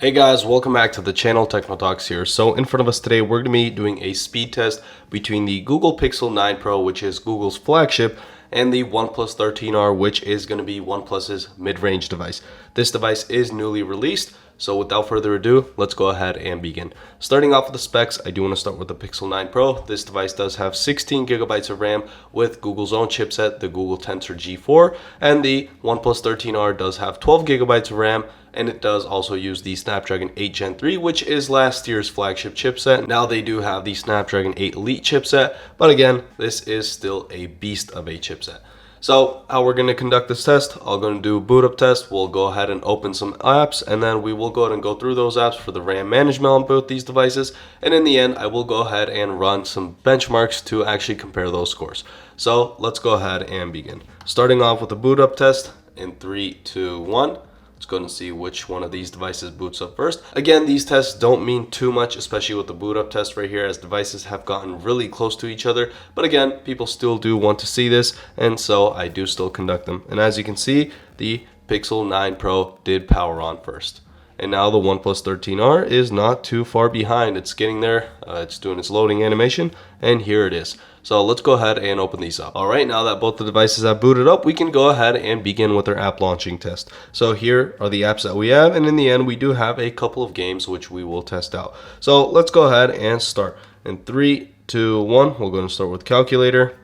Hey guys, welcome back to the channel. Techno Talks here. So in front of us today, we're going to be doing a speed test between the Google Pixel 9 Pro, which is Google's flagship, and the OnePlus 13R, which is going to be OnePlus's mid-range device. This device is newly released, so without further ado, let's go ahead and begin. Starting off with the specs, I do want to start with the Pixel 9 Pro. This device does have 16 gigabytes of RAM with Google's own chipset, the Google Tensor G4, and the OnePlus 13R does have 12 gigabytes of RAM, and it does also use the Snapdragon 8 Gen 3, which is last year's flagship chipset. Now they do have the Snapdragon 8 Elite chipset, but again, this is still a beast of a chipset. So how we're going to conduct this test, I'm going to do a boot up test. We'll go ahead and open some apps, and then we will go ahead and go through those apps for the RAM management on both these devices. And in the end, I will go ahead and run some benchmarks to actually compare those scores. So let's go ahead and begin. Starting off with the boot up test in 3, 2, 1. Let's go and see which one of these devices boots up first. Again, these tests don't mean too much, especially with the boot up test right here, as devices have gotten really close to each other. But again, people still do want to see this, and so I do still conduct them. And as you can see, the Pixel 9 Pro did power on first. And now the OnePlus 13R is not too far behind. It's getting there. It's doing its loading animation, and here it is. So let's go ahead and open these up. All right, now that both the devices have booted up, we can go ahead and begin with our app launching test. So here are the apps that we have, and in the end, we do have a couple of games which we will test out. So let's go ahead and start. In 3, 2, 1, we're going to start with calculator.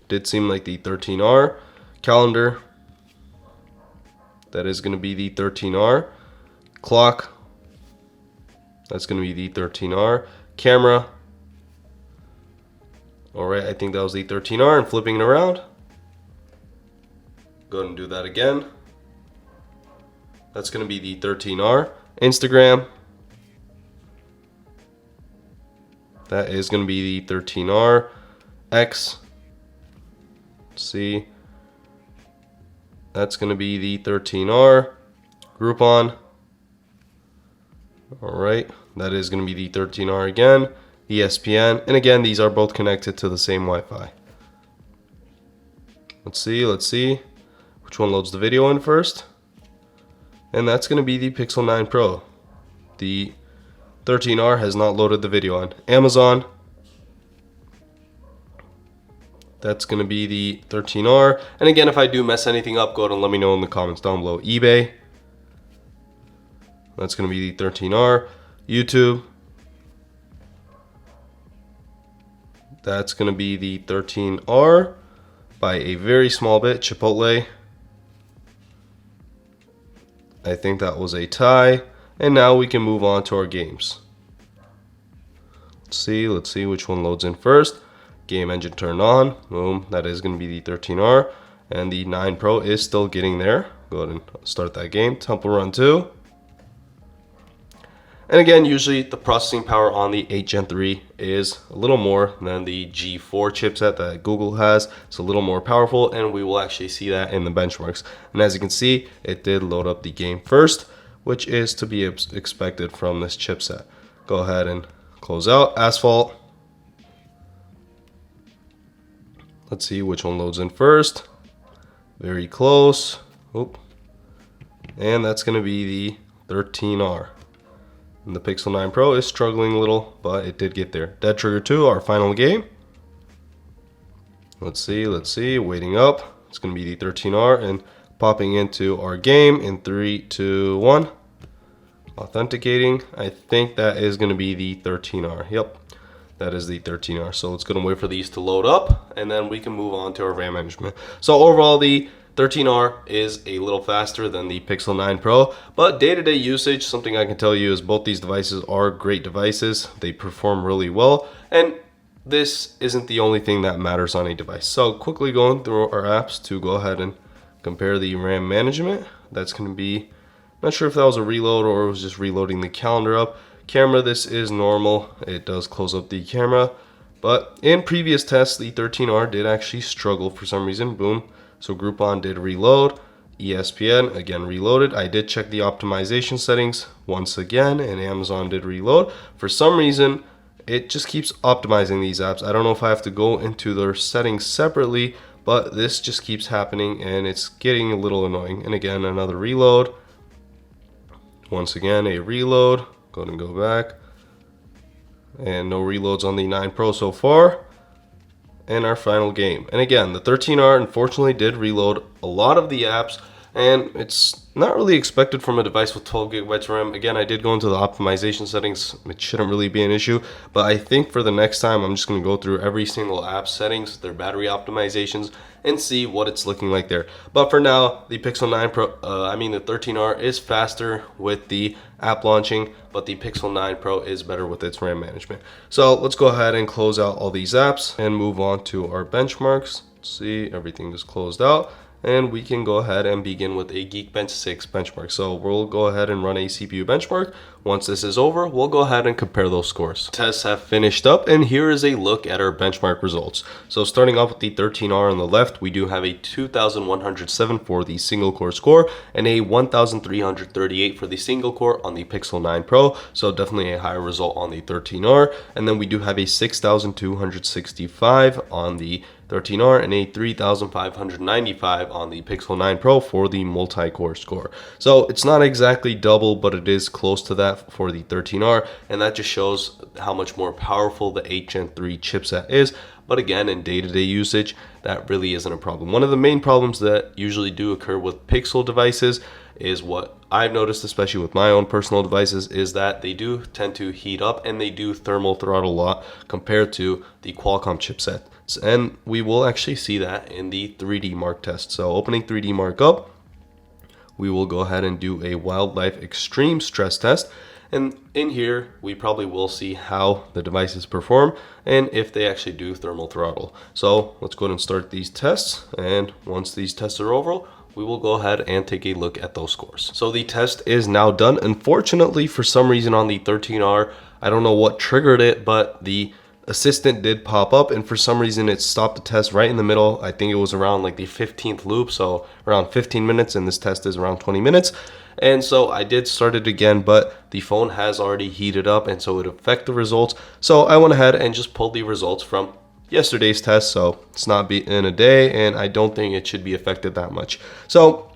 Did seem like the 13R. Calendar. That is going to be the 13R. Clock, that's going to be the 13R. Camera, all right, I think that was the 13R, and flipping it around, go ahead and do that again. That's going to be the 13R. Instagram, that is going to be the 13R. X, see, that's going to be the 13R. Groupon, all right, that is going to be the 13R again. ESPN, and again, these are both connected to the same Wi-Fi. Let's see which one loads the video in first. And that's going to be the Pixel 9 Pro. The 13R has not loaded the video on. Amazon, that's going to be the 13R. And again, if I do mess anything up, go ahead and let me know in the comments down below. eBay, that's going to be the 13R. YouTube, that's going to be the 13R by a very small bit. Chipotle, I think that was a tie. And now we can move on to our games. Let's see which one loads in first. Game engine turned on. Boom, that is going to be the 13R. And the 9 Pro is still getting there. Go ahead and start that game. Temple Run 2. And again, usually the processing power on the 8 Gen 3 is a little more than the G4 chipset that Google has. It's a little more powerful, and we will actually see that in the benchmarks. And as you can see, it did load up the game first, which is to be expected from this chipset. Go ahead and close out. Asphalt. Let's see which one loads in first. Very close. Oop. And that's going to be the 13R. And the Pixel 9 Pro is struggling a little, but it did get there. Dead Trigger 2, our final game. Let's see, waiting up. It's going to be the 13R and popping into our game in 3, 2, 1. Authenticating. I think that is going to be the 13R. Yep, that is the 13R. So let's go and wait for these to load up, and then we can move on to our RAM management. So overall, the 13R is a little faster than the Pixel 9 Pro, but day-to-day usage, something I can tell you is both these devices are great devices. They perform really well, and this isn't the only thing that matters on a device. So quickly going through our apps to go ahead and compare the RAM management. That's going to be, not sure if that was a reload or it was just reloading the calendar up. Camera, this is normal. It does close up the camera, but in previous tests, the 13R did actually struggle for some reason. Boom. So Groupon did reload. ESPN, again, reloaded. I did check the optimization settings once again, and Amazon did reload. For some reason, it just keeps optimizing these apps. I don't know if I have to go into their settings separately, but this just keeps happening, and it's getting a little annoying. And again, another reload. Once again, a reload. Go ahead and go back. And no reloads on the 9 Pro so far. And our final game. And again, the 13R unfortunately did reload a lot of the apps, and it's not really expected from a device with 12 gigabytes of RAM. Again, I did go into the optimization settings. It shouldn't really be an issue, but I think for the next time, I'm just going to go through every single app settings, their battery optimizations, and see what it's looking like there. But for now, the Pixel 9 Pro, the 13R is faster with the app launching, but the Pixel 9 Pro is better with its RAM management. So let's go ahead and close out all these apps and move on to our benchmarks. Let's see, everything is closed out. And we can go ahead and begin with a Geekbench 6 benchmark. So we'll go ahead and run a CPU benchmark. Once this is over, we'll go ahead and compare those scores. Tests have finished up, and here is a look at our benchmark results. So starting off with the 13R on the left, we do have a 2,107 for the single core score and a 1,338 for the single core on the Pixel 9 Pro. So definitely a higher result on the 13R. And then we do have a 6,265 on the 13R and a 3,595 on the Pixel 9 Pro for the multi-core score. So it's not exactly double, but it is close to that for the 13R, and that just shows how much more powerful the 8th Gen 3 chipset is. But again, in day-to-day usage, that really isn't a problem. One of the main problems that usually do occur with Pixel devices is what I've noticed, especially with my own personal devices, is that they do tend to heat up and they do thermal throttle a lot compared to the Qualcomm chipset. And we will actually see that in the 3D Mark test. So opening 3D Mark up, we will go ahead and do a Wildlife Extreme stress test. And in here, we probably will see how the devices perform and if they actually do thermal throttle. So let's go ahead and start these tests. And once these tests are over, we will go ahead and take a look at those scores. So the test is now done. Unfortunately, for some reason on the 13R, I don't know what triggered it, but the assistant did pop up, and for some reason it stopped the test right in the middle. I think it was around like the 15th loop, so around 15 minutes, and this test is around 20 minutes. And so I did start it again, but the phone has already heated up, and so it affected the results. So I went ahead and just pulled the results from yesterday's test, so it's not in a day, and I don't think it should be affected that much. So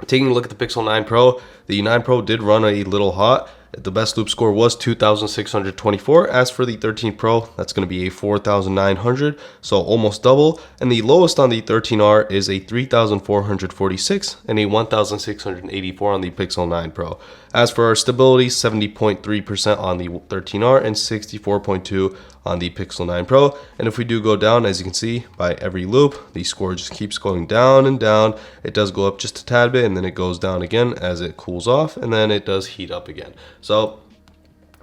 taking a look at the Pixel 9 Pro, the 9 Pro did run a little hot. The best loop score was 2,624. As for the 13 Pro, that's going to be a 4,900, so almost double. And the lowest on the 13R is a 3,446 and a 1,684 on the Pixel 9 Pro. As for our stability, 70.3% on the 13R and 64.2% on the Pixel 9 Pro. And if we do go down, as you can see, by every loop, the score just keeps going down and down. It does go up just a tad bit, and then it goes down again as it cools off, and then it does heat up again. So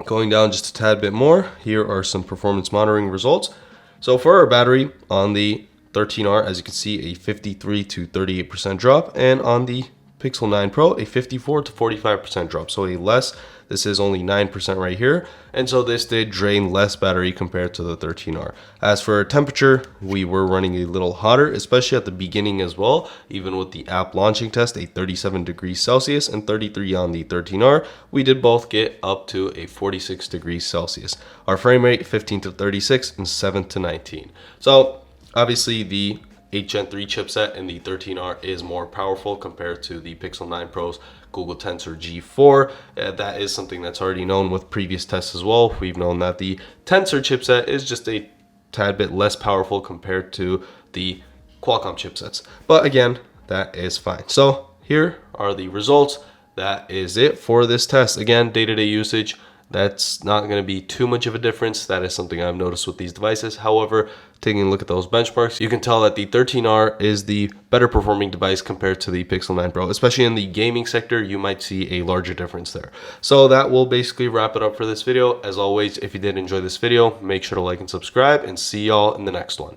going down just a tad bit more, here are some performance monitoring results. So for our battery on the 13R, as you can see, a 53 to 38% drop, and on the Pixel 9 Pro, a 54 to 45% drop. So a less, this is only 9% right here. And so this did drain less battery compared to the 13R. As for temperature, we were running a little hotter, especially at the beginning as well. Even with the app launching test, a 37 degrees Celsius and 33 on the 13R, we did both get up to a 46 degrees Celsius. Our frame rate, 15 to 36 and 7 to 19. So obviously the 8th Gen 3 chipset in the 13R is more powerful compared to the Pixel 9 Pro's Google Tensor G4. That is something that's already known with previous tests as well. We've known that the Tensor chipset is just a tad bit less powerful compared to the Qualcomm chipsets. But again, that is fine. So here are the results. That is it for this test. Again, day-to-day usage, that's not going to be too much of a difference. That is something I've noticed with these devices. However, taking a look at those benchmarks, you can tell that the 13R is the better performing device compared to the Pixel 9 Pro. Especially in the gaming sector, you might see a larger difference there. So that will basically wrap it up for this video. As always, if you did enjoy this video, make sure to like and subscribe, and see y'all in the next one.